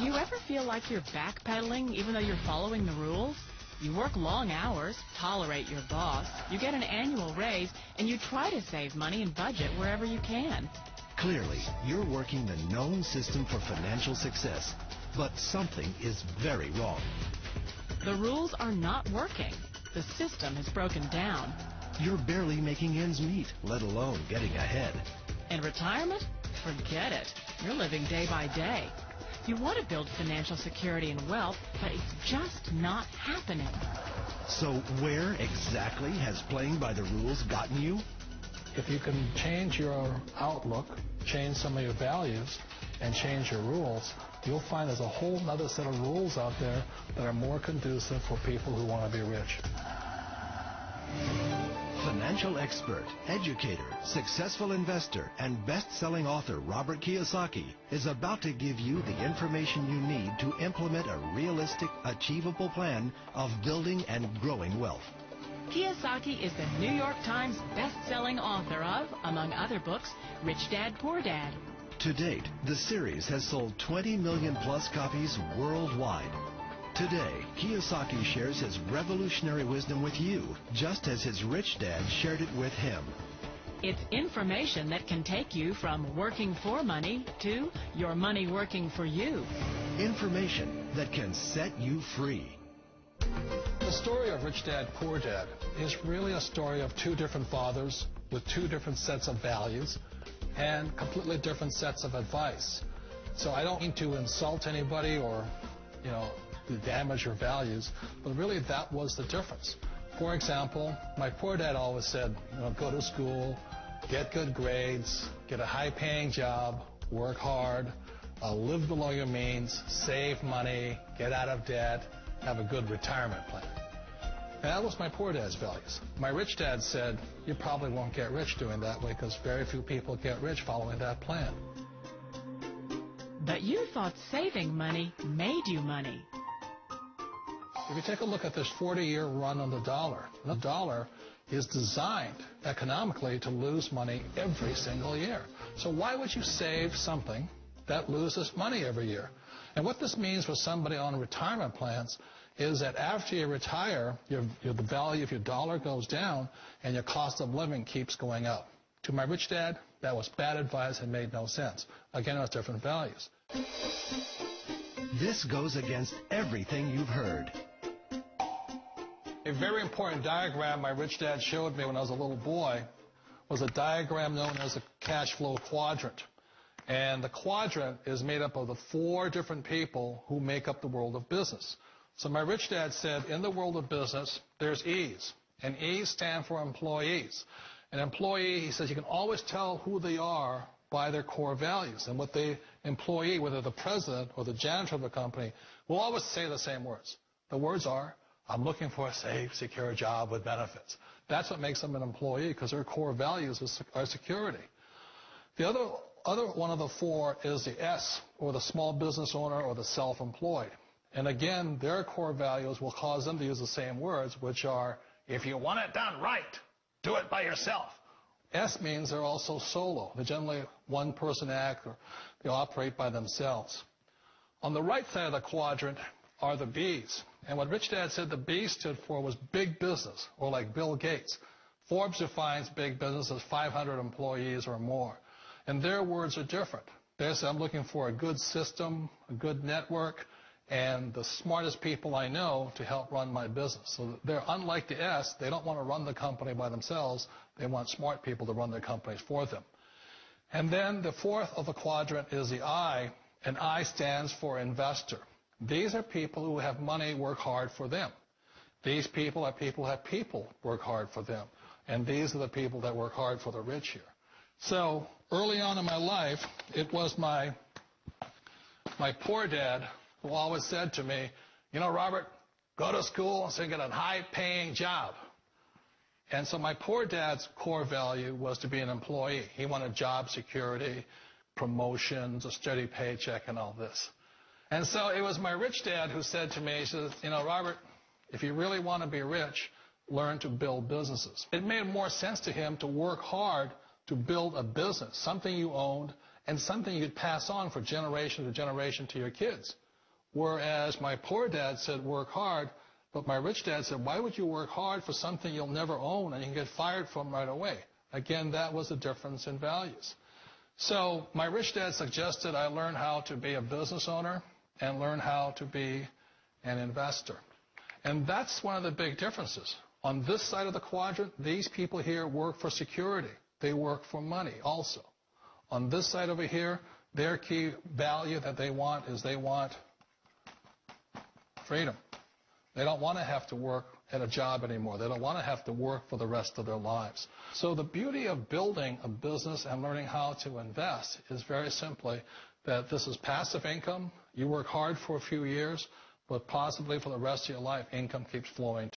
Do you ever feel like you're backpedaling even though you're following the rules? You work long hours, tolerate your boss, you get an annual raise, and you try to save money and budget wherever you can. Clearly, you're working the known system for financial success, but something is very wrong. The rules are not working. The system has broken down. You're barely making ends meet, let alone getting ahead. And retirement? Forget it. You're living day by day. You want to build financial security and wealth, but it's just not happening. So where exactly has playing by the rules gotten you? If you can change your outlook, change some of your values, and change your rules, you'll find there's a whole other set of rules out there that are more conducive for people who want to be rich. Financial expert, educator, successful investor, and best-selling author Robert Kiyosaki is about to give you the information you need to implement a realistic, achievable plan of building and growing wealth. Kiyosaki is the New York Times best-selling author of, among other books, Rich Dad, Poor Dad. To date, the series has sold 20 million plus copies worldwide. Today, Kiyosaki shares his revolutionary wisdom with you, just as his rich dad shared it with him. It's information that can take you from working for money to your money working for you. Information that can set you free. The story of Rich Dad, Poor Dad is really a story of two different fathers with two different sets of values and completely different sets of advice. So I don't mean to insult anybody or, to damage your values, but really that was the difference. For example, my poor dad always said, go to school, get good grades, get a high-paying job, work hard, live below your means, save money, get out of debt, have a good retirement plan. And that was my poor dad's values. My rich dad said, you probably won't get rich doing that way because very few people get rich following that plan. But you thought saving money made you money. If you take a look at this 40-year run on the dollar is designed economically to lose money every single year. So why would you save something that loses money every year? And what this means for somebody on retirement plans is that after you retire, the value of your dollar goes down and your cost of living keeps going up. To my rich dad, that was bad advice and made no sense. Again, it was different values. This goes against everything you've heard. A very important diagram my rich dad showed me when I was a little boy was a diagram known as a cash flow quadrant. And the quadrant is made up of the 4 different people who make up the world of business. So my rich dad said, in the world of business, there's E's. And E's stand for employees. An employee, he says, you can always tell who they are by their core values. And what the employee, whether the president or the janitor of the company, will always say the same words. The words are, I'm looking for a safe, secure job with benefits. That's what makes them an employee, because their core values are security. The other one of the 4 is the S, or the small business owner or the self-employed. And again, their core values will cause them to use the same words, which are, if you want it done right, do it by yourself. S means they're also solo. They're generally one-person act, or they operate by themselves. On the right side of the quadrant are the B's. And what Rich Dad said the B stood for was big business, or like Bill Gates. Forbes defines big business as 500 employees or more. And their words are different. They say, I'm looking for a good system, a good network, and the smartest people I know to help run my business. So they're unlike the S. They don't want to run the company by themselves. They want smart people to run their companies for them. And then the 4th of the quadrant is the I, and I stands for investor. These are people who have money work hard for them. These people are people who have people work hard for them. And these are the people that work hard for the rich here. So early on in my life, it was my poor dad who always said to me, Robert, go to school and get a high-paying job. And so my poor dad's core value was to be an employee. He wanted job security, promotions, a steady paycheck, and all this. And so it was my rich dad who said to me, he says, Robert, if you really want to be rich, learn to build businesses. It made more sense to him to work hard to build a business, something you owned and something you'd pass on for generation to generation to your kids. Whereas my poor dad said work hard, but my rich dad said, why would you work hard for something you'll never own and you can get fired from right away? Again, that was a difference in values. So my rich dad suggested I learn how to be a business owner and learn how to be an investor. And that's one of the big differences. On this side of the quadrant, these people here work for security. They work for money also. On this side over here, their key value that they want is they want freedom. They don't want to have to work at a job anymore. They don't want to have to work for the rest of their lives. So the beauty of building a business and learning how to invest is very simply that this is passive income. You work hard for a few years, but possibly for the rest of your life, income keeps flowing